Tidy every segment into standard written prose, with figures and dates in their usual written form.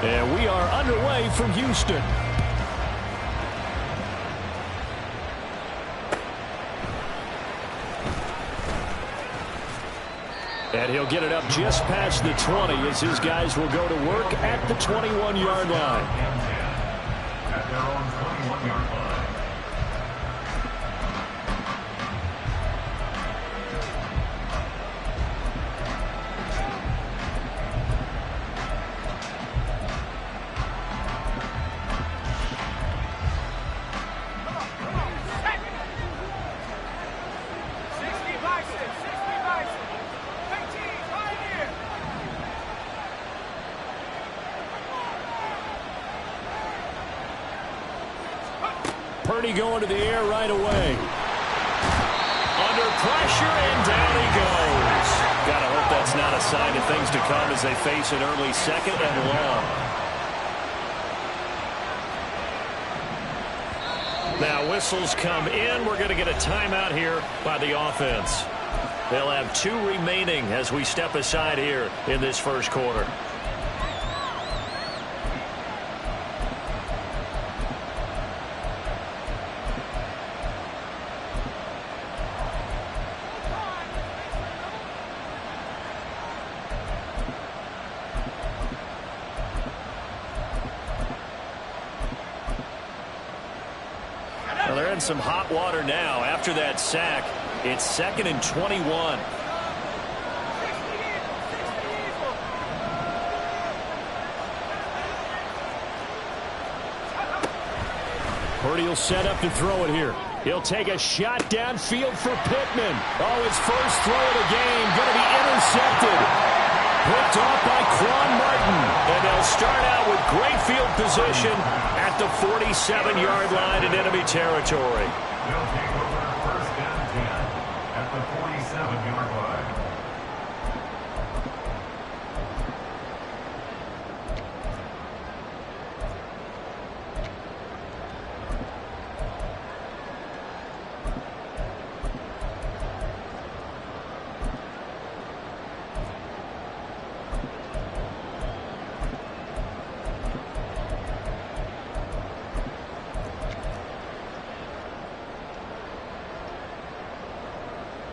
And we are underway from Houston. And he'll get it up just past the 20 as his guys will go to work at the 21-yard line. At their own 21-yard line. Purdy going to the air right away. Under pressure, and down he goes. Gotta hope that's not a sign of things to come as they face an early second and long. Now whistles come in. We're going to get a timeout here by the offense. They'll have 2 remaining as we step aside here in this first quarter. They're in some hot water now after that sack. It's 2nd and 21. Purdy will set up to throw it here. He'll take a shot downfield for Pittman. Oh, his first throw of the game going to be intercepted. Picked off by Quan Martin. And they'll start out with great field position at the 47-yard line in enemy territory. They'll take over first and 10 at the 47-yard line.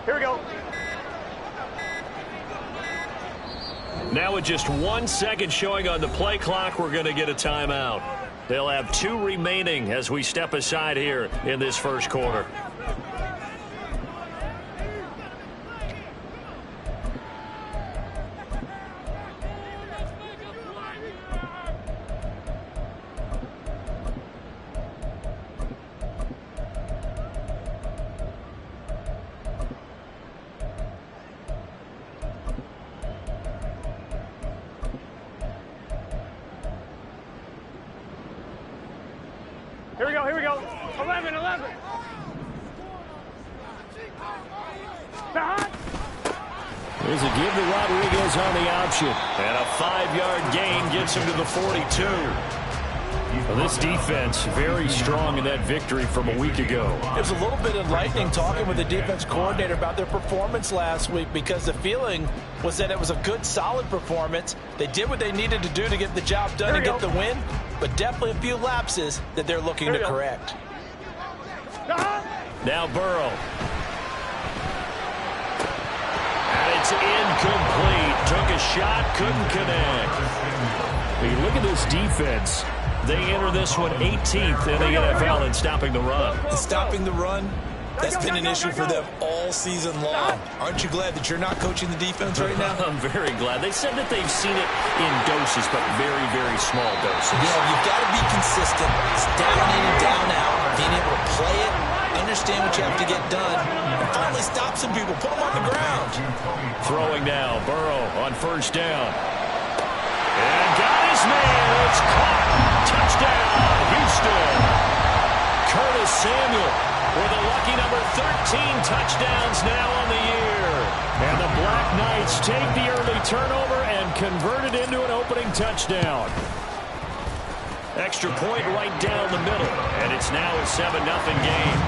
Here we go. Now with just 1 second showing on the play clock, we're going to get a timeout. They'll have 2 remaining as we step aside here in this first quarter. Here we go, here we go. 11, 11. There's a give to Rodriguez on the option. And a 5-yard gain gets him to the 42. Well, this defense very strong in that victory from a week ago. It was a little bit enlightening talking with the defense coordinator about their performance last week because the feeling was that it was a good, solid performance. They did what they needed to do to get the job done and get the win, but definitely a few lapses that they're looking to correct. Now Burrow. And it's incomplete. Took a shot, couldn't connect. When you look at this defense, they enter this one 18th in the NFL in stopping the run. Stopping the run, that's been an issue for them all season long. Aren't you glad that you're not coaching the defense right now? I'm very glad. They said that they've seen it in doses, but very, very small doses. Yeah, you've got to be consistent. It's down in and down out. Being able to play it, understand what you have to get done, and finally stop some people, put them on the ground. Throwing now, Burrow on first down. And got his man. It's caught. Touchdown, Houston. Curtis Samuel with a lucky number 13 touchdowns now on the year. And the Black Knights take the early turnover and convert it into an opening touchdown. Extra point right down the middle. And it's now a 7-0 game.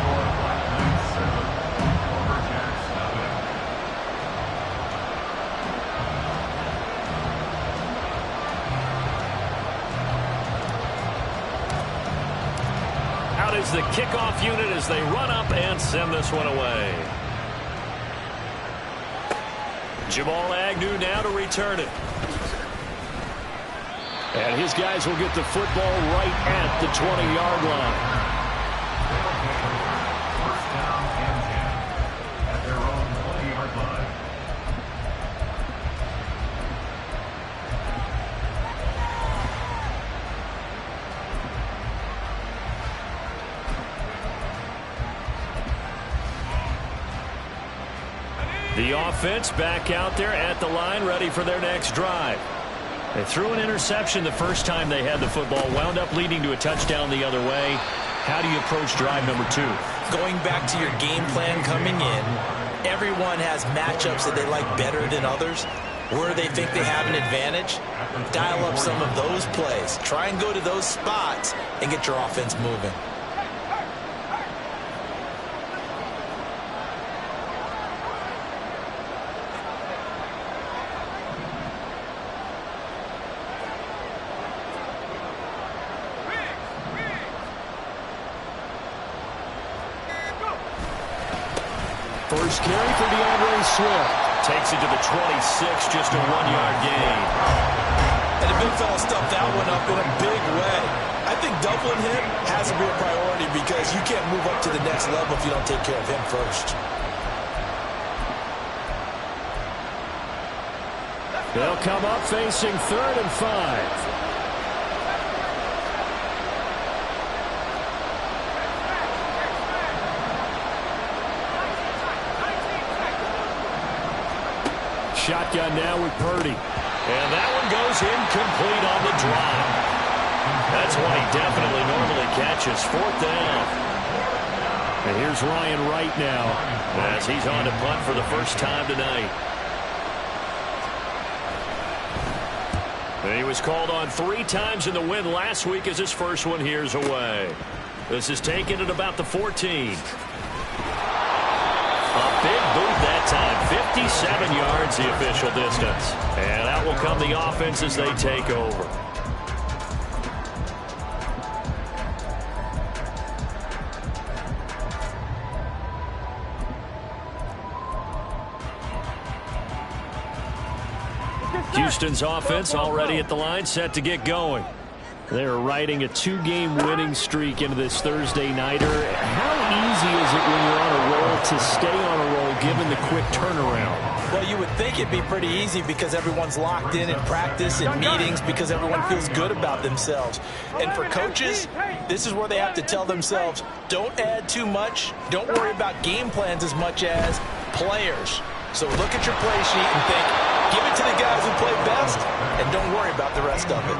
out as the kickoff unit as they run up and send this one away. Jamal Agnew now to return it. And his guys will get the football right at the 20-yard line. First down and 10 at their own 20-yard line. The offense back out there at the line, ready for their next drive. They threw an interception the first time they had the football, wound up leading to a touchdown the other way. How do you approach drive number 2? Going back to your game plan coming in, everyone has matchups that they like better than others. Where they think they have an advantage, dial up some of those plays. Try and go to those spots and get your offense moving. First carry for DeAndre Swift. Takes it to the 26, just a 1-yard gain. And the big fella stuffed that one up in a big way. I think doubling him has to be a priority because you can't move up to the next level if you don't take care of him first. They'll come up facing 3rd and 5. Shotgun now with Purdy. And that one goes incomplete on the drive. That's what he definitely normally catches. 4th down. And here's Ryan Wright now as he's on to punt for the first time tonight. And he was called on 3 times in the win last week as his first one here's away. This is taken at about the 14. A big boot that time, 57 yards the official distance. And out will come the offense as they take over. Houston's offense already at the line, set to get going. They're riding a 2-game winning streak into this Thursday nighter. How easy is it when you're on a roll to stay on a roll given the quick turnaround? Well, you would think it'd be pretty easy because everyone's locked in practice and meetings because everyone feels good about themselves. And for coaches, this is where they have to tell themselves, don't add too much. Don't worry about game plans as much as players. So look at your play sheet and think, give it to the guys who play best and don't worry about the rest of it.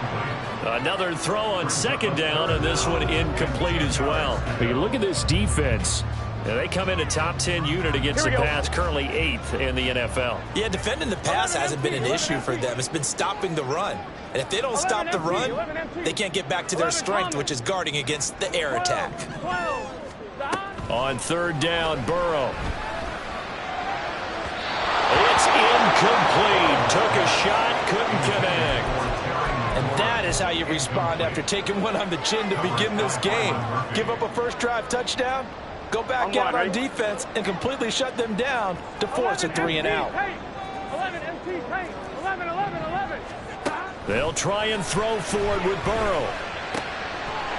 Another throw on 2nd down, and this one incomplete as well. You look at this defense. They come in a top 10 unit against the pass, currently 8th in the NFL. Yeah, defending the pass hasn't been an issue for them. It's been stopping the run. And if they don't stop the run, they can't get back to their strength, which is guarding against the air attack. On 3rd down, Burrow. It's incomplete. Took a shot, couldn't connect. And that is how you respond after taking one on the chin to begin this game. Give up a first drive touchdown, go back out on defense, and completely shut them down to force a 3-and-out. 11. They'll try and throw forward with Burrow.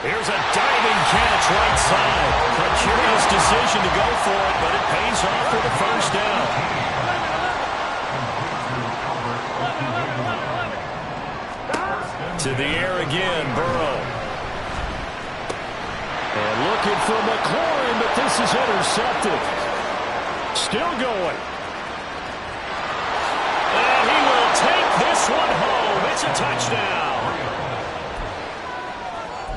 Here's a diving catch right side. A curious decision to go for it, but it pays off for the first down. To the air again, Burrow. And looking for McLaurin, but this is intercepted. Still going. And he will take this one home. It's a touchdown.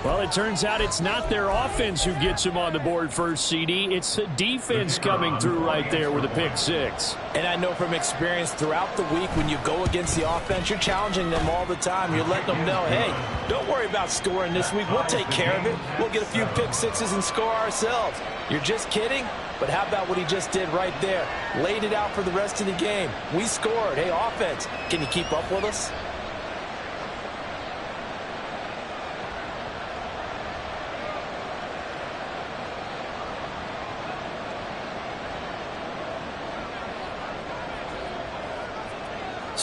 Well, it turns out it's not their offense who gets him on the board first, CD. It's the defense coming through right there with a pick 6. And I know from experience throughout the week when you go against the offense, you're challenging them all the time. You're letting them know, hey, don't worry about scoring this week. We'll take care of it. We'll get a few pick 6s and score ourselves. You're just kidding? But how about what he just did right there? Laid it out for the rest of the game. We scored. Hey, offense, can you keep up with us?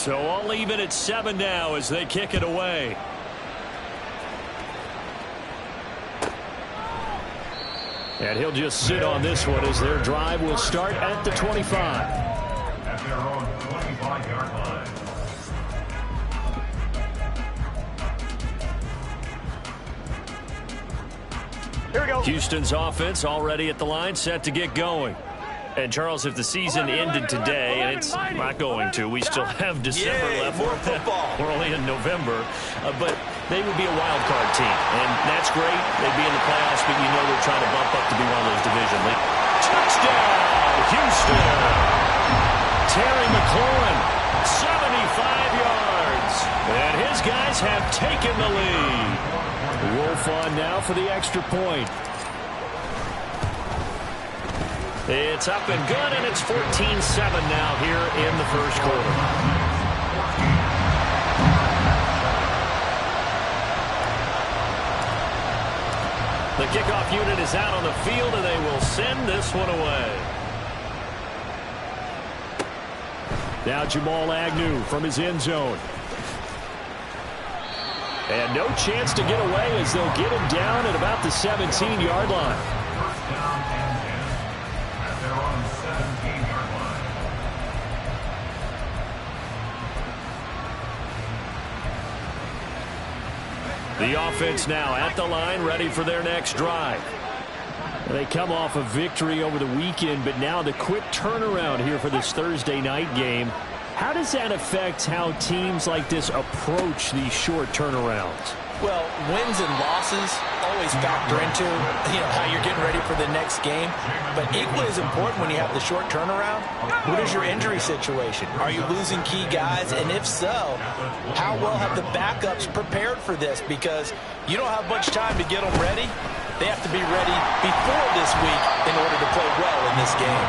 So all even at 7 now as they kick it away. And he'll just sit on this one as their drive will start at the 25. At their own 25-yard line. Here we go. Houston's offense already at the line, set to get going. And, Charles, if the season ended today, and it's not going to, we still have December left. More football. We're only in November. But they would be a wild card team, and that's great. They'd be in the playoffs, but you know they're trying to bump up to be one of those division leagues. Touchdown, Houston! Terry McLaurin, 75 yards. And his guys have taken the lead. Wolf on now for the extra point. It's up and good, and it's 14-7 now here in the first quarter. The kickoff unit is out on the field, and they will send this one away. Now Jamal Agnew from his end zone. And no chance to get away as they'll get him down at about the 17-yard line. First down and 10 at their own 17-yard line. The offense now at the line, ready for their next drive. They come off a victory over the weekend, but now the quick turnaround here for this Thursday night game. How does that affect how teams like this approach these short turnarounds? Well, wins and losses always factor into, how you're getting ready for the next game. But equally as important when you have the short turnaround, what is your injury situation? Are you losing key guys? And if so, how well have the backups prepared for this? Because you don't have much time to get them ready. They have to be ready before this week in order to play well in this game.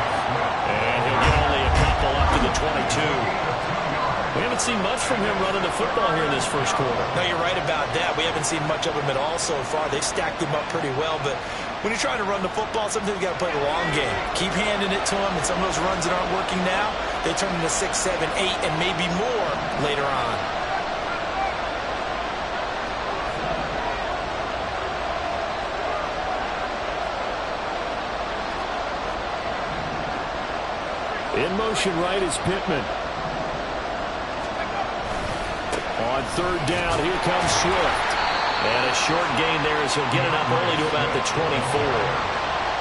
And he'll get only a couple up to the 22. We haven't seen much from him running the football here in this first quarter. No, you're right about that. We haven't seen much of him at all so far. They've stacked him up pretty well, but when you're trying to run the football, sometimes you got to play the long game. Keep handing it to him, and some of those runs that aren't working now, they turn into 6, 7, 8, and maybe more later on. In motion right is Pittman. On third down, here comes Swift. And a short gain there as he'll get it up only to about the 24.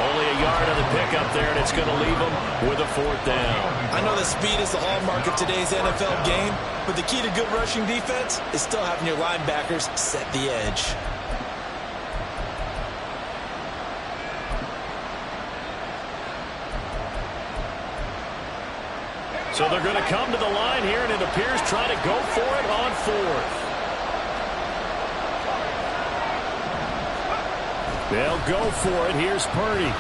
Only a yard on the pickup there, and it's going to leave him with a fourth down. I know that speed is the hallmark of today's NFL game, but the key to good rushing defense is still having your linebackers set the edge. So they're going to come to the line here, and it appears trying to go for it on fourth. They'll go for it. Here's Purdy.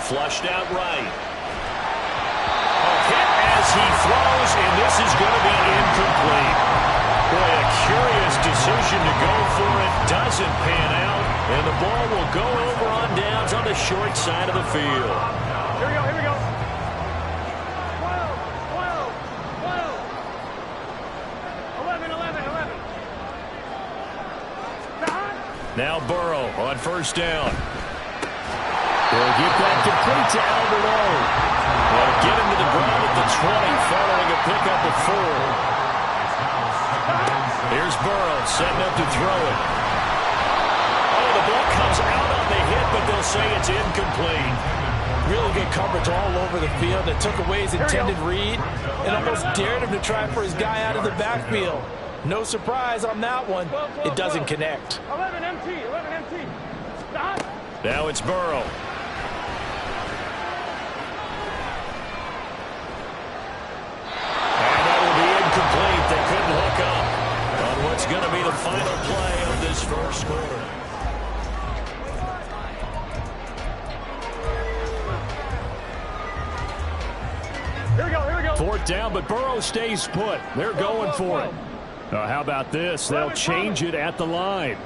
Flushed out right. A hit as he throws, and this is going to be incomplete. Boy, a curious decision to go for it. Doesn't pan out, and the ball will go over on downs on the short side of the field. Here we go, here we go. 11. Now Burrow on first down. They'll get that complete to Albert O. They'll get him to the ground at the 20 following a pickup of 4. Here's Burrow setting up to throw it. Oh, the ball comes out on the hit, but they'll say it's incomplete. Really good coverage all over the field. It took away his intended read and almost dared him to try for his guy out of the backfield. No surprise on that one. It doesn't connect. 11 MT. Stop. Now it's Burrow. And that will be incomplete. They couldn't hook up on what's going to be the final play of this first quarter. Here we go. Fourth down, but Burrow stays put. They're going for it. How about this? They'll change it at the line.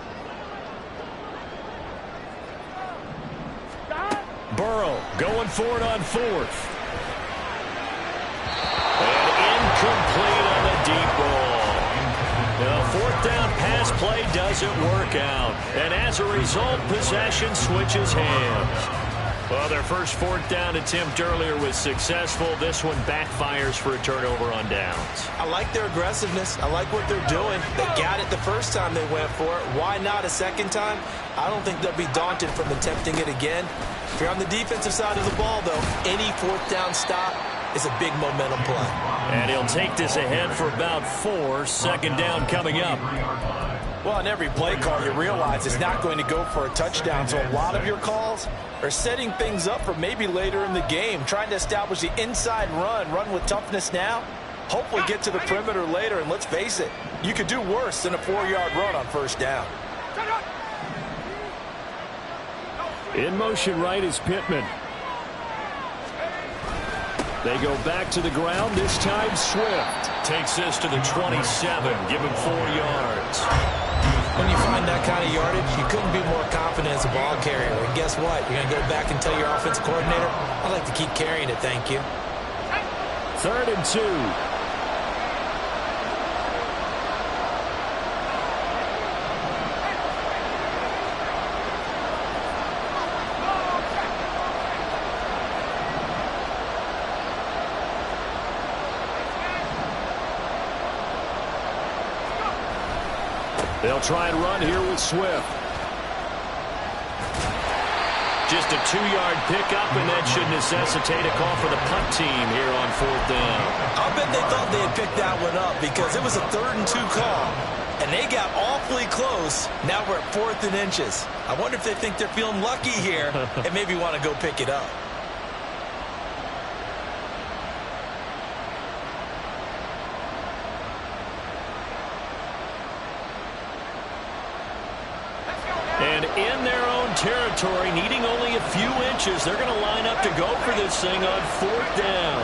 Burrow going for it on fourth. And incomplete on deep ball. The fourth down pass play doesn't work out. And as a result, possession switches hands. Well, their first fourth down attempt earlier was successful. This one backfires for a turnover on downs. I like their aggressiveness. I like what they're doing. They got it the first time they went for it. Why not a second time? I don't think they'll be daunted from attempting it again. If you're on the defensive side of the ball, though, any fourth down stop is a big momentum play. And he'll take this ahead for about 4. Second down coming up. Well, in every play call, you realize it's not going to go for a touchdown. So a lot of your calls are setting things up for maybe later in the game, trying to establish the inside run with toughness now, hopefully get to the perimeter later. And let's face it, you could do worse than a 4-yard run on first down. In motion right is Pittman. They go back to the ground, this time Swift. Takes this to the 27, give him 4 yards. When you find that kind of yardage, you couldn't be more confident as a ball carrier. And guess what? You're going to go back and tell your offensive coordinator, I'd like to keep carrying it, thank you. 3rd and 2. They'll try and run here with Swift. Just a 2-yard pickup, and that should necessitate a call for the punt team here on 4th down. I'll bet they thought they had picked that one up because it was a 3rd and 2 call, and they got awfully close. Now we're at 4th and inches. I wonder if they think they're feeling lucky here and maybe want to go pick it up. And in their own territory, needing only a few inches, they're going to line up to go for this thing on 4th down.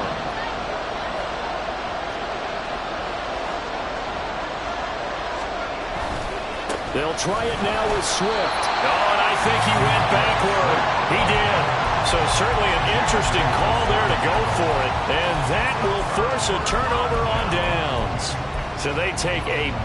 They'll try it now with Swift. Oh, and I think he went backward. He did. So certainly an interesting call there to go for it. And that will force a turnover on downs. So they take a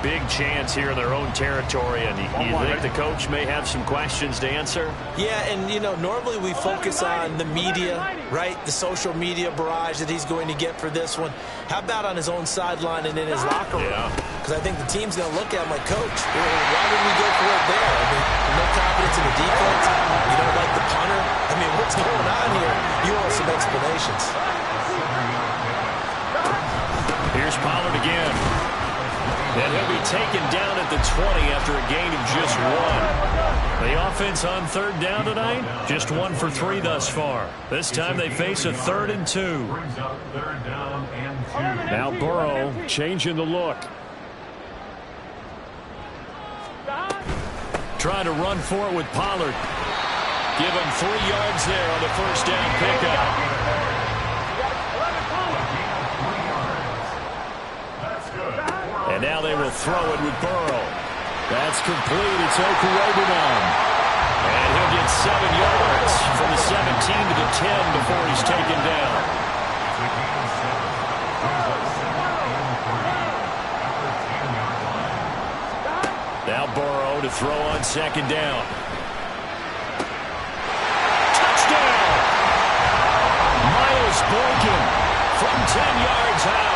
big chance here in their own territory. And you think the coach may have some questions to answer? Yeah, and, you know, normally we focus on the media, right? The social media barrage that he's going to get for this one. How about on his own sideline and in his locker room? Because I think the team's going to look at him like, Coach, why did we go for it there? I mean, no confidence in the defense. You don't like the punter. I mean, what's going on here? You owe some explanations. Here's Pollard again. And he'll be taken down at the 20 after a gain of just 1. The offense on 3rd down tonight, just 1 for 3 thus far. This time they face a 3rd and 2. Now Burrow changing the look. Trying to run for it with Pollard. Give him 3 yards there on the first down pickup. And now they will throw it with Burrow. That's complete. It's Okurobunan. And he'll get 7 yards from the 17 to the 10 before he's taken down. Now Burrow to throw on 2nd down. Touchdown! Miles Boykin from 10 yards out.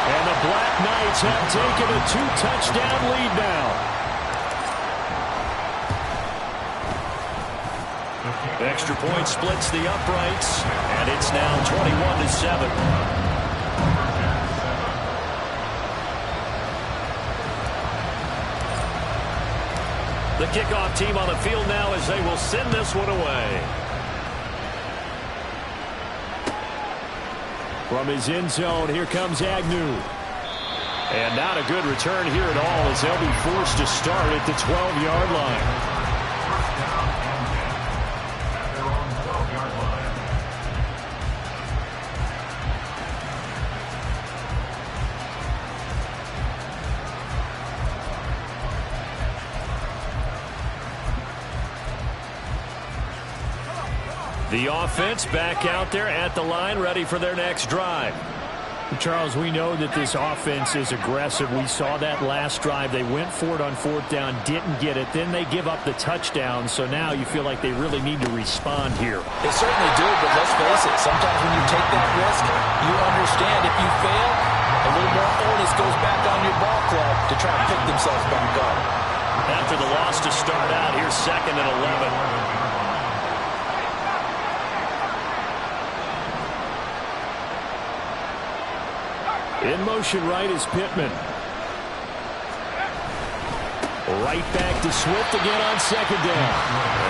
And the Black Knights have taken a 2-touchdown lead now. Extra point splits the uprights, and it's now 21-7. The kickoff team on the field now as they will send this one away. From his end zone, here comes Agnew. And not a good return here at all as they'll be forced to start at the 12-yard line. The offense back out there at the line, ready for their next drive. Charles, we know that this offense is aggressive. We saw that last drive. They went for it on 4th down, didn't get it. Then they give up the touchdown. So now you feel like they really need to respond here. They certainly do, but let's face it. Sometimes when you take that risk, you understand if you fail, a little more onus goes back on your ball club to try and pick themselves back up. After the loss to start out, here's 2nd and 11. In motion right is Pittman. Right back to Swift again on 2nd down.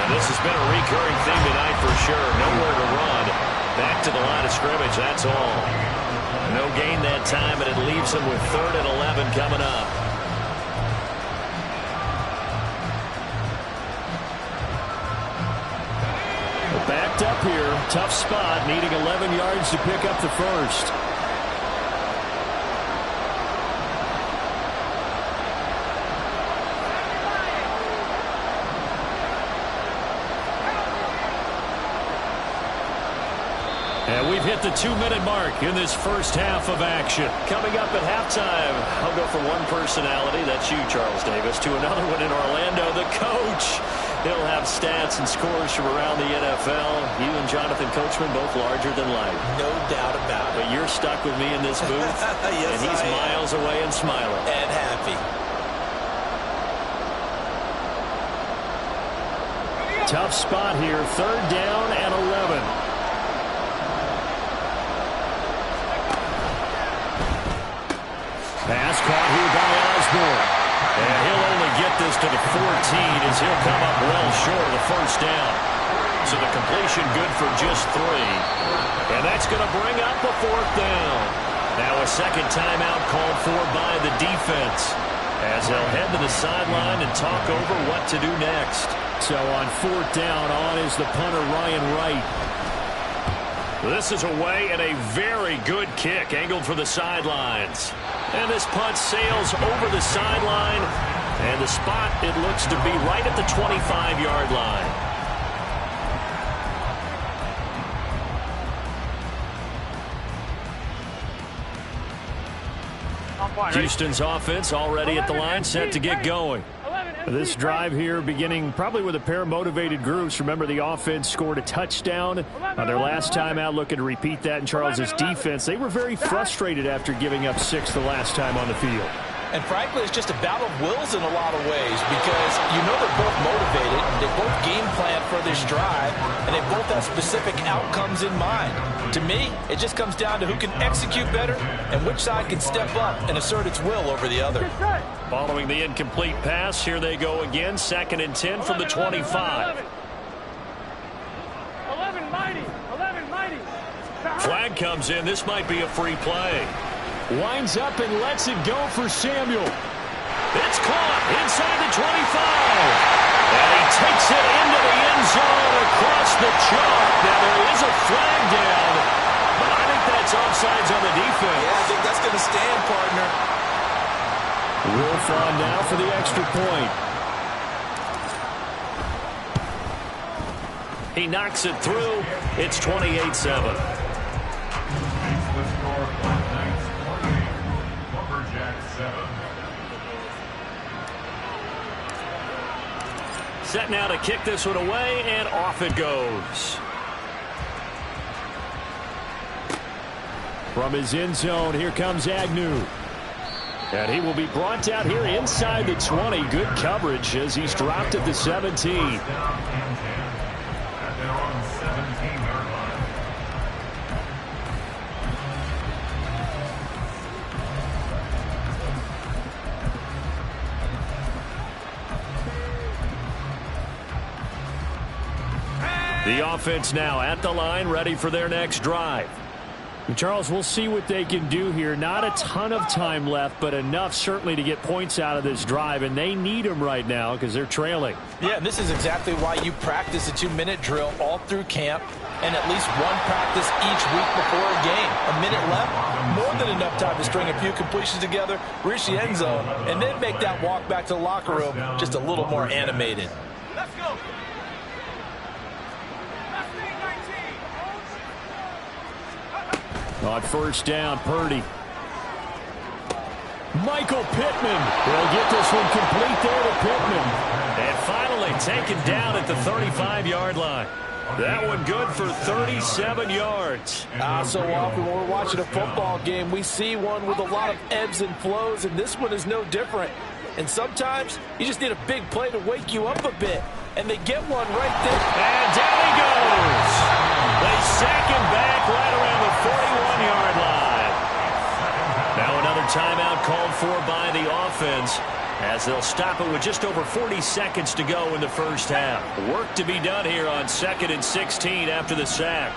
And this has been a recurring theme tonight for sure. Nowhere to run. Back to the line of scrimmage, that's all. No gain that time, and it leaves them with 3rd and 11 coming up. Backed up here. Tough spot, needing 11 yards to pick up the first. And we've hit the 2-minute mark in this first half of action. Coming up at halftime, I'll go from one personality, that's you, Charles Davis, to another one in Orlando, the coach. He'll have stats and scores from around the NFL. You and Jonathan Coachman both larger than life. No doubt about it. But you're stuck with me in this booth, yes, and he's miles away and smiling. And happy. Tough spot here, 3rd down and 11. Pass caught here by Osborne. And he'll only get this to the 14 as he'll come up well short of the 1st down. So the completion good for just 3. And that's going to bring up a 4th down. Now a 2nd timeout called for by the defense, as they'll head to the sideline and talk over what to do next. So on 4th down, on is the punter Ryan Wright. This is away and a very good kick angled for the sidelines. And this punt sails over the sideline. And the spot, it looks to be right at the 25-yard line. Houston's offense already at the line, set to get going. This drive here beginning probably with a pair of motivated groups. Remember, the offense scored a touchdown on their last time out, looking to repeat that in Charles's defense. They were very frustrated after giving up 6 the last time on the field. And frankly, it's just a battle of wills in a lot of ways, because you know they're both motivated, they both game plan for this drive, and they both have specific outcomes in mind. To me, it just comes down to who can execute better and which side can step up and assert its will over the other. Following the incomplete pass, here they go again, 2nd and 10 from the 25. 11 mighty. Flag comes in. This might be a free play. Winds up and lets it go for Samuel. It's caught inside the 25. And he takes it into the end zone across the chalk. Now there is a flag down, but I think that's offsides on the defense. Yeah, I think that's going to stand, partner. Wolf on now for the extra point. He knocks it through. It's 28-7. Set now to kick this one away, and off it goes. From his end zone, here comes Agnew. And he will be brought down here inside the 20. Good coverage as he's dropped at the 17. The offense now at the line, ready for their next drive. And Charles, we'll see what they can do here. Not a ton of time left, but enough certainly to get points out of this drive, and they need them right now because they're trailing. Yeah, and this is exactly why you practice a 2-minute drill all through camp and at least one practice each week before a game. A minute left, more than enough time to string a few completions together, reach the end zone, and then make that walk back to the locker room just a little more animated. Let's go. On first down, Purdy. Michael Pittman will get this one complete there to Pittman. And finally taken down at the 35-yard line. That one good for 37 yards. So often when we're watching a football game, we see one with a lot of ebbs and flows, and this one is no different. And sometimes you just need a big play to wake you up a bit. And they get one right there. And down he goes. They sack him back right around the 41-yard line. Now another timeout called for by the offense, as they'll stop it with just over 40 seconds to go in the first half. Work to be done here on 2nd and 16 after the sack.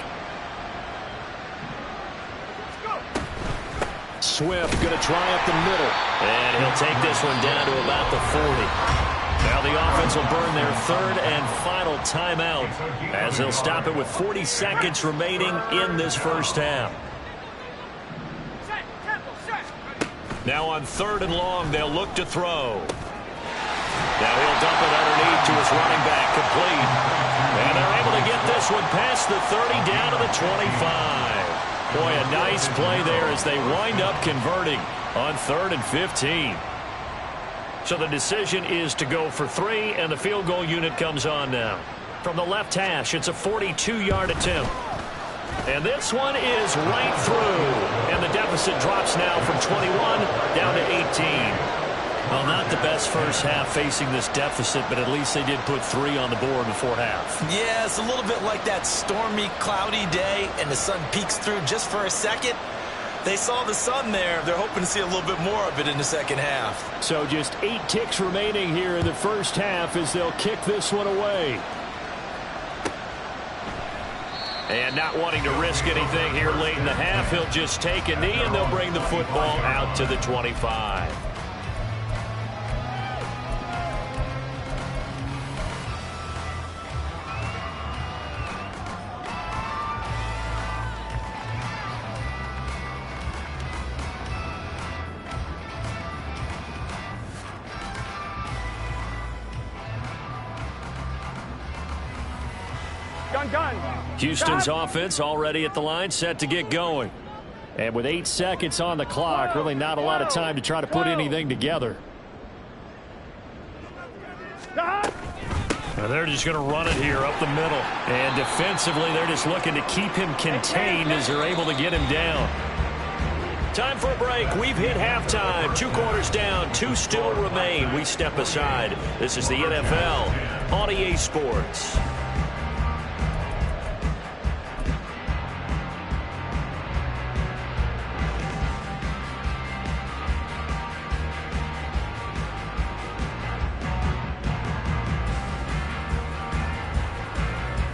Swift going to try up the middle. And he'll take this one down to about the 40. Now the offense will burn their 3rd and final timeout, as they'll stop it with 40 seconds remaining in this first half. Now on 3rd and long, they'll look to throw. Now he'll dump it underneath to his running back, complete. And they're able to get this one past the 30 down to the 25. Boy, a nice play there as they wind up converting on 3rd and 15. So the decision is to go for 3, and the field goal unit comes on now. From the left hash, it's a 42-yard attempt. And this one is right through. And the deficit drops now from 21 down to 18. Well, not the best first half facing this deficit, but at least they did put 3 on the board before half. Yeah, it's a little bit like that stormy, cloudy day, and the sun peeks through just for a second. They saw the sun there. They're hoping to see a little bit more of it in the second half. So just 8 ticks remaining here in the first half as they'll kick this one away. And not wanting to risk anything here late in the half, he'll just take a knee, and they'll bring the football out to the 25. Houston's offense already at the line, set to get going. And with 8 seconds on the clock, really not a lot of time to try to put anything together. Now they're just going to run it here up the middle. And defensively, they're just looking to keep him contained as they're able to get him down. Time for a break. We've hit halftime. 2 quarters down, 2 still remain. We step aside. This is the NFL on EA Sports.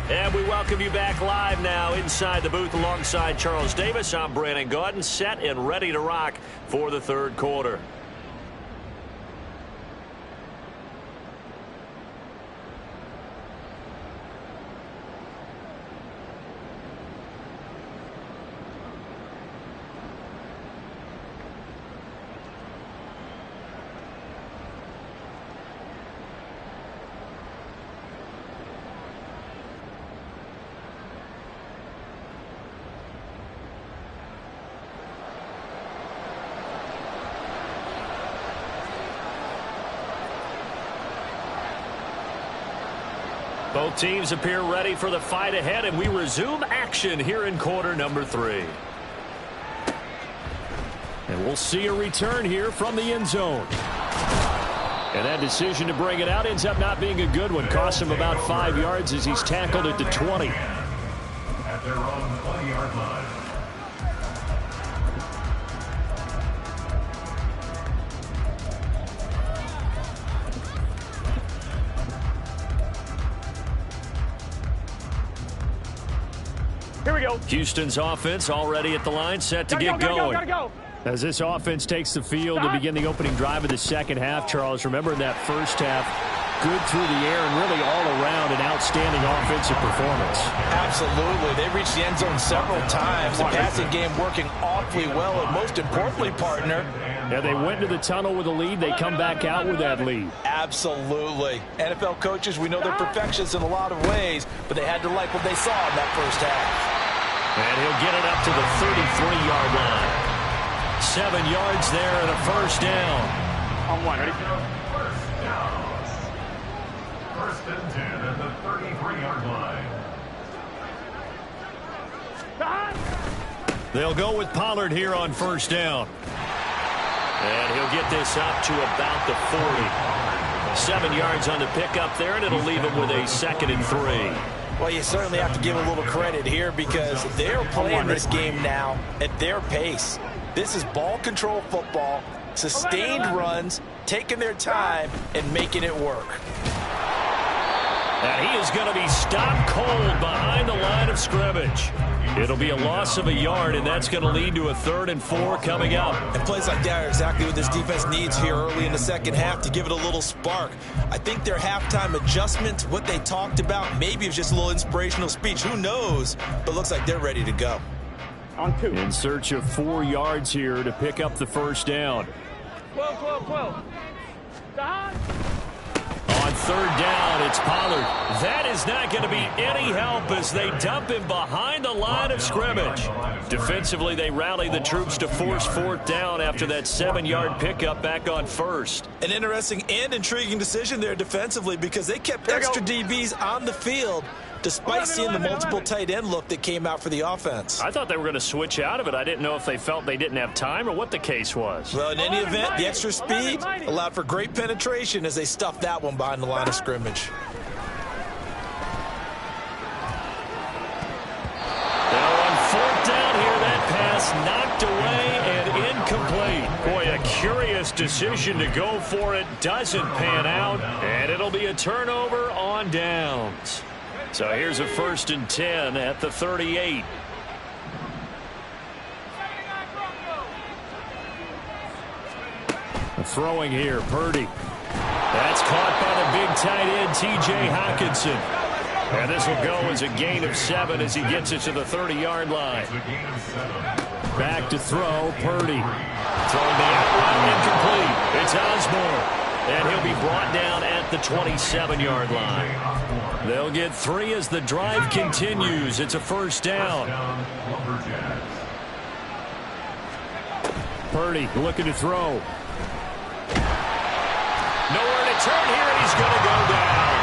And we welcome you back live now inside the booth alongside Charles Davis. I'm Brandon Gaudin, set and ready to rock for the 3rd quarter. Both teams appear ready for the fight ahead, and we resume action here in quarter number 3. And we'll see a return here from the end zone. And that decision to bring it out ends up not being a good one. Costs him about 5 yards as he's tackled at the 20. At their own 20-yard line. Here we go. Houston's offense already at the line, set to get going. Gotta go. As this offense takes the field to begin the opening drive of the second half, Charles, remember in that first half, good through the air and really all around an outstanding offensive performance. Absolutely. They reached the end zone several times. The passing game working awfully well, and most importantly, partner, Yeah, they went to the tunnel with a lead. They come back out with that lead. Absolutely. NFL coaches, we know they're perfectionists in a lot of ways, but they had to like what they saw in that first half. And he'll get it up to the 33-yard line. 7 yards there and a first down. On one, ready? First down. First and 10 at the 33-yard line. They'll go with Pollard here on first down. And he'll get this up to about the 40. 7 yards on the pickup there, and it'll leave him with a 2nd and 3. Well, you certainly have to give a little credit here because they're playing this game now at their pace. This is ball control football, sustained runs, taking their time, and making it work. And he is going to be stopped cold behind the line of scrimmage. It'll be a loss of a yard, and that's going to lead to a 3rd and 4 coming up. And plays like that are exactly what this defense needs here early in the second half to give it a little spark. I think their halftime adjustment, what they talked about, maybe it was just a little inspirational speech. Who knows? But looks like they're ready to go. On 2. In search of 4 yards here to pick up the first down. 12. On 3rd down, it's Pollard. That is not going to be any help as they dump him behind the line of scrimmage. Defensively, they rally the troops to force 4th down after that 7-yard pickup back on 1st. An interesting and intriguing decision there defensively because they kept extra DBs on the field despite seeing the multiple tight end look that came out for the offense. I thought they were going to switch out of it. I didn't know if they felt they didn't have time or what the case was. Well, in any event, the extra speed allowed for great penetration as they stuffed that one behind the line of scrimmage. Now on 4th down here, that pass knocked away and incomplete. Boy, a curious decision to go for it. Doesn't pan out, and it'll be a turnover on downs. So here's a 1st and 10 at the 38. Throwing here, Purdy. That's caught by the big tight end, T.J. Hockenson. And this will go as a gain of 7 as he gets it to the 30-yard line. Back to throw, Purdy. Throwing the outright incomplete. It's Osborne. And he'll be brought down at the 27-yard line. They'll get 3 as the drive continues. It's a first down. Purdy looking to throw. Nowhere to turn here, and he's going to go down.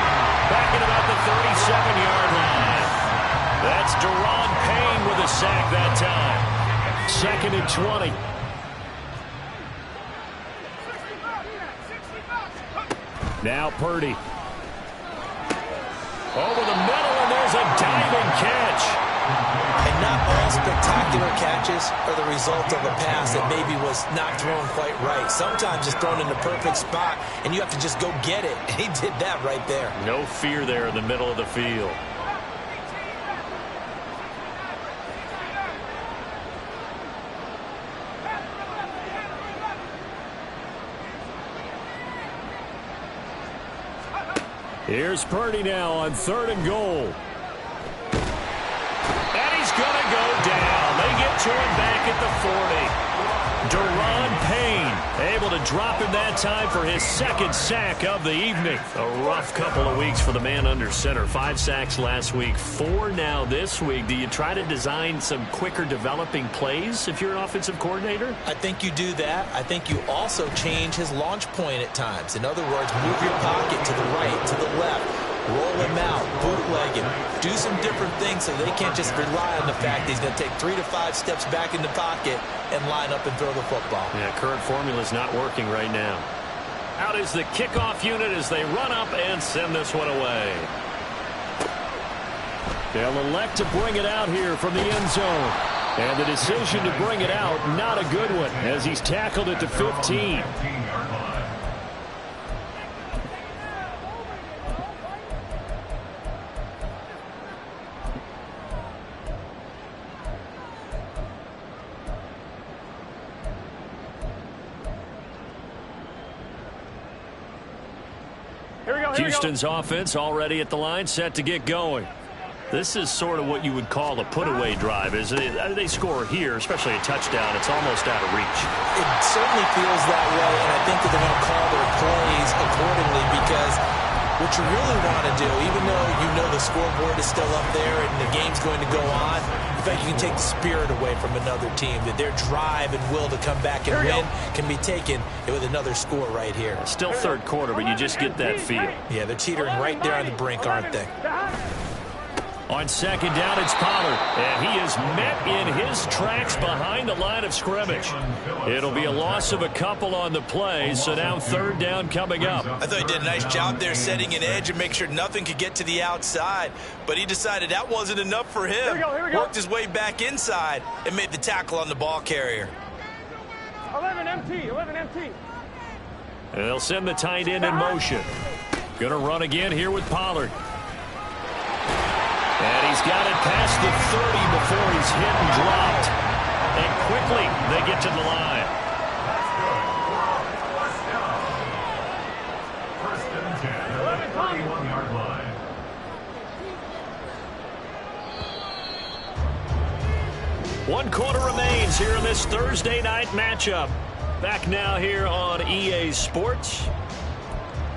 Back at about the 37-yard line. That's Deron Payne with a sack that time. 2nd and 20. Now Purdy. Over the middle, and there's a diving catch. And not all spectacular catches are the result of a pass that maybe was not thrown quite right. Sometimes it's thrown in the perfect spot, and you have to just go get it. And he did that right there. No fear there in the middle of the field. Here's Purdy now on 3rd and goal. And he's going to go down. They get to him back at the 40. Deron Payne able to drop him that time for his 2nd sack of the evening. A rough couple of weeks for the man under center. 5 sacks last week, 4 now this week. Do you try to design some quicker developing plays if you're an offensive coordinator? I think you do that. I think you also change his launch point at times. In other words, move your pocket to the right, to the left, roll him out, bootleg him, do some different things so they can't just rely on the fact that he's going to take 3 to 5 steps back in the pocket and line up and throw the football. Yeah, current formula is not working right now. Out is the kickoff unit as they run up and send this one away. They'll elect to bring it out here from the end zone. And the decision to bring it out, not a good one, as he's tackled at the 15. Houston's offense already at the line, set to get going. This is sort of what you would call a put-away drive. As they score here, especially a touchdown, it's almost out of reach. It certainly feels that way, and I think that they're going to call their plays accordingly because with what you really want to do, even though you know the scoreboard is still up there and the game's going to go on, in fact, you can take the spirit away from another team, that their drive and will to come back and win can be taken with another score right here. Still third quarter, but you just get that feel. Yeah, they're teetering right there on the brink, aren't they? On second down, it's Pollard, and he is met in his tracks behind the line of scrimmage. It'll be a loss of a couple on the play, so now third down coming up. I thought he did a nice job there setting an edge and make sure nothing could get to the outside, but he decided that wasn't enough for him. Here we go. Worked his way back inside and made the tackle on the ball carrier. 11 MT. And they'll send the tight end in motion. Going to run again here with Pollard. And he's got it past the 30 before he's hit and dropped. And quickly, they get to the line. First and 10 at the 31-yard line. One quarter remains here in this Thursday night matchup. Back now here on EA Sports,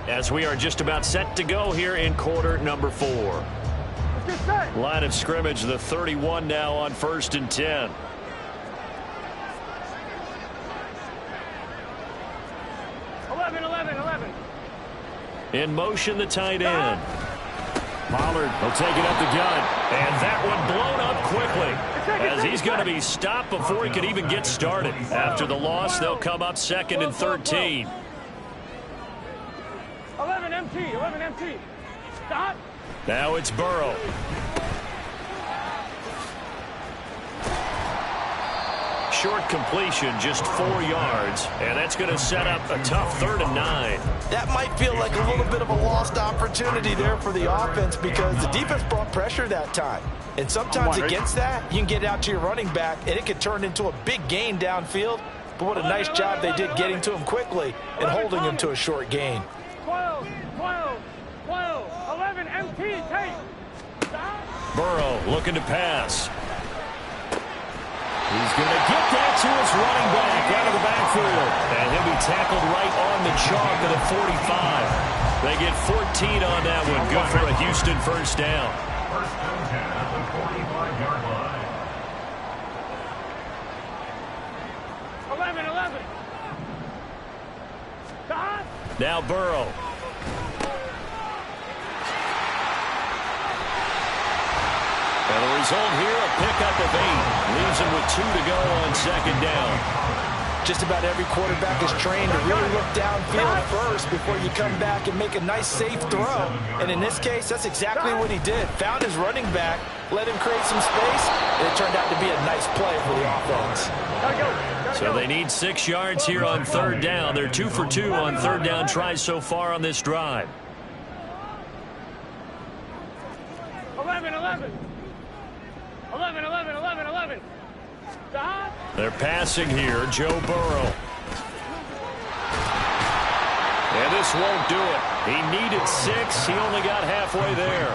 as we are just about set to go here in quarter number 4. Line of scrimmage, the 31 now on first and 10. In motion, the tight end. Pollard will take it up the gut, and that one blown up quickly, as he's going to be stopped before he could even get started. After the loss, they'll come up second and 13. 11 MT. Stop. Now it's Burrow. Short completion, just 4 yards, and that's going to set up a tough 3rd and 9. That might feel like a little bit of a lost opportunity there for the offense, because the defense brought pressure that time. And sometimes against that, you can get out to your running back, and it could turn into a big gain downfield. But what a nice job they did getting to him quickly and holding him to a short gain. 12. 11 MT. Take. Burrow looking to pass. He's going to get that to his running back out of the backfield. And he'll be tackled right on the chalk at the 45. They get 14 on that one. Good for a Houston first down. First and 10 at the 45-yard line. 11. Stop. Now Burrow. And the result here, a pickup of 8. Leaves him with 2 to go on second down. Just about every quarterback is trained to really look downfield first before you come back and make a nice, safe throw. And in this case, that's exactly what he did. Found his running back, let him create some space, and it turned out to be a nice play for the offense. So they need 6 yards here on third down. They're 2 for 2 on third down tries so far on this drive. 11. Stop. They're passing here, Joe Burrow. And this won't do it. He needed 6. He only got halfway there.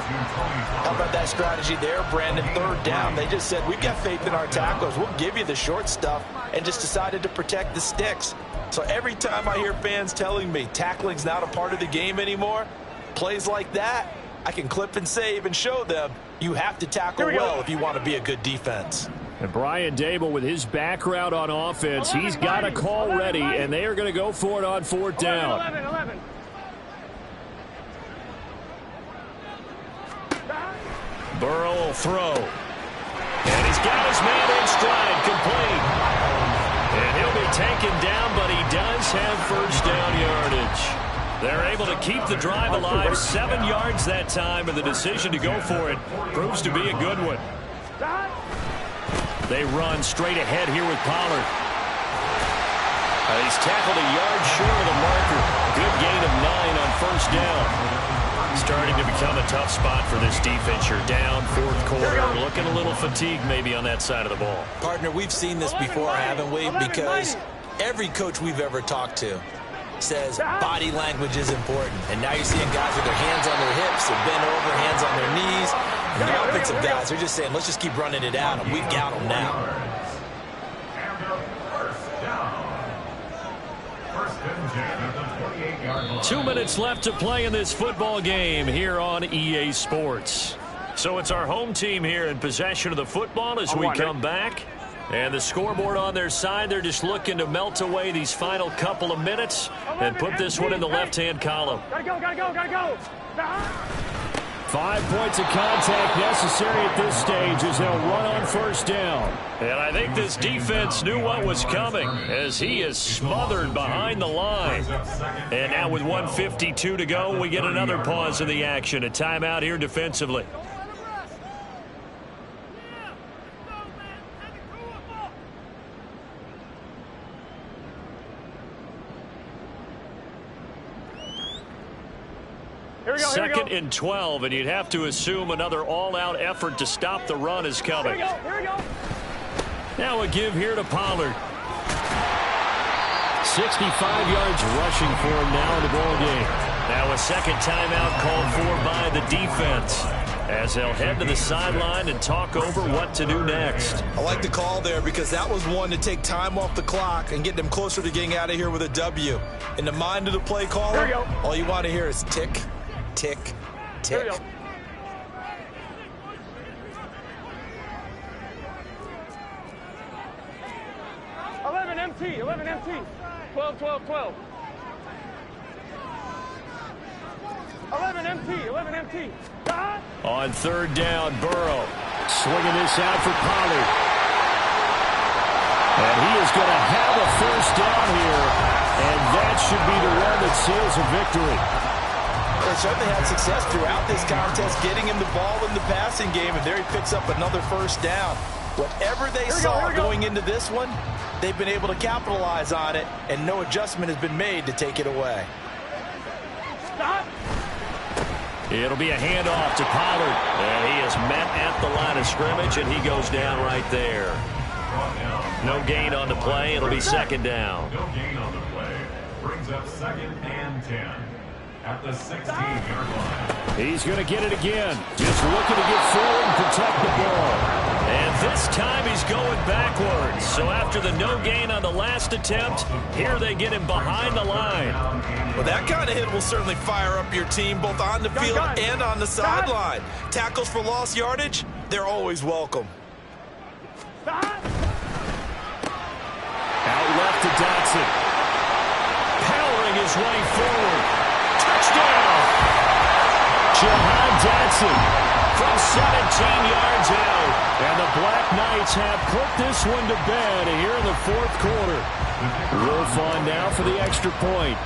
How about that strategy there, Brandon? Third down. They just said, we've got faith in our tackles. We'll give you the short stuff, and just decided to protect the sticks. So every time I hear fans telling me tackling's not a part of the game anymore, plays like that, I can clip and save and show them you have to tackle well if you want to be a good defense. And Brian Daboll, with his background on offense, he's got a call ready, and they are going to go for it on fourth down. 11. Burrow will throw. And he's got his man in stride, complete. And he'll be taken down, but he does have first down yardage. They're able to keep the drive alive, 7 yards that time, and the decision to go for it proves to be a good one. They run straight ahead here with Pollard. He's tackled a yard short of the marker. Good gain of 9 on first down. Starting to become a tough spot for this defense. You're down fourth quarter. Looking a little fatigued maybe on that side of the ball. Partner, we've seen this before, haven't we? Because every coach we've ever talked to says body language is important. And now you're seeing guys with their hands on their hips and bent over, hands on their knees. And the offensive guys are just saying, let's just keep running it out, and we've got them now. And a first down. First and 10 at the 28-yard line. 2 minutes left to play in this football game here on EA Sports. So it's our home team here in possession of the football as we come back. And the scoreboard on their side, they're just looking to melt away these final couple of minutes and put this one in the left-hand column. Gotta go. 5 points of contact necessary at this stage as they'll run on first down. And I think this defense knew what was coming as he is smothered behind the line. And now with 1:52 to go, we get another pause in the action. A timeout here defensively. Second and 12, and you'd have to assume another all-out effort to stop the run is coming. Here we go. Now a give here to Pollard. 65 yards rushing for him now in the ball game. Now a second timeout called for by the defense as they'll head to the sideline and talk over what to do next. I like the call there because that was one to take time off the clock and get them closer to getting out of here with a W. In the mind of the play caller, all you want to hear is tick, tick, tick. 11 MT. 12. 11 MT. On third down, Burrow swinging this out for Pollard. And he is going to have a first down here, and that should be the one that seals a victory. They certainly had success throughout this contest, getting him the ball in the passing game, and there he picks up another first down. Whatever they saw going into this one, they've been able to capitalize on it, and no adjustment has been made to take it away. Stop. It'll be a handoff to Pollard, and he is met at the line of scrimmage, and he goes down right there. No gain on the play. It'll be second down. No gain on the play. Brings up 2nd and 10 at the 16-yard line. He's going to get it again. Just looking to get forward and protect the ball. And this time he's going backwards. So after the no gain on the last attempt, here they get him behind the line. Well, that kind of hit will certainly fire up your team both on the field and on the sideline. Tackles for lost yardage, they're always welcome. Stop. Out left to Dotson. Powering his way forward. Touchdown! Jahan Dotson from 17 yards out. And the Black Knights have put this one to bed here in the fourth quarter. Wolf on now for the extra point.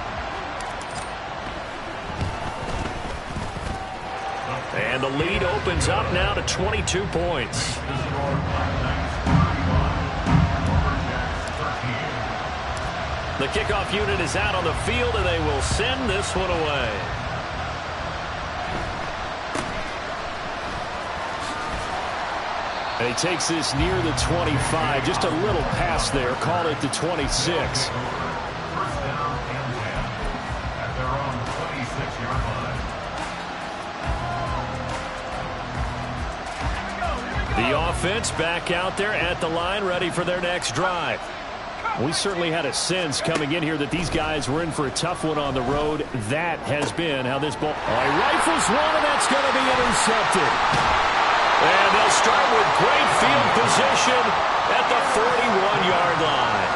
And the lead opens up now to 22 points. The kickoff unit is out on the field, and they will send this one away. And he takes this near the 25. Just a little pass there. Call it the 26. First down and 10 at their own 26-yard line. The offense back out there at the line, ready for their next drive. We certainly had a sense coming in here that these guys were in for a tough one on the road. That has been how this ball... rifles one, and that's going to be intercepted. And they'll start with great field position at the 41-yard line.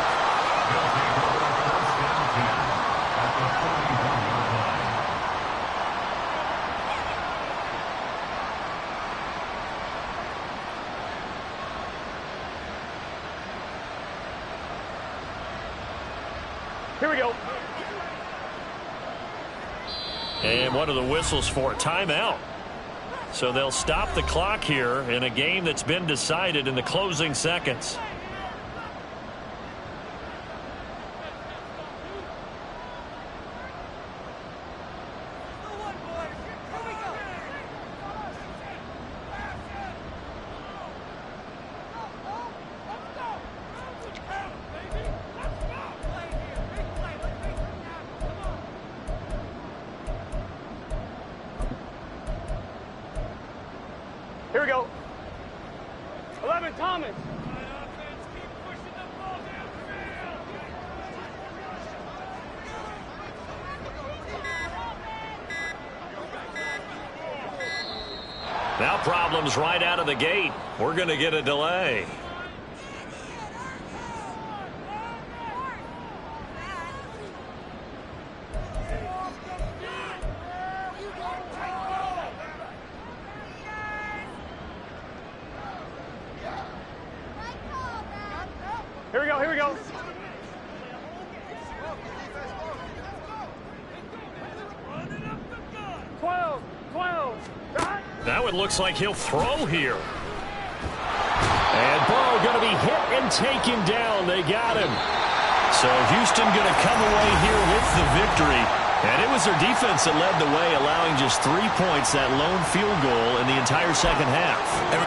Here we go. And one of the whistles for a timeout. So they'll stop the clock here in a game that's been decided in the closing seconds. Here we go. 11 Thomas. Now problems right out of the gate. We're going to get a delay. Here we go, here we go. Now it looks like he'll throw here. And Burrow going to be hit and taken down. They got him. So Houston going to come away here with the victory. And it was their defense that led the way, allowing just 3 points, that lone field goal in the entire second half.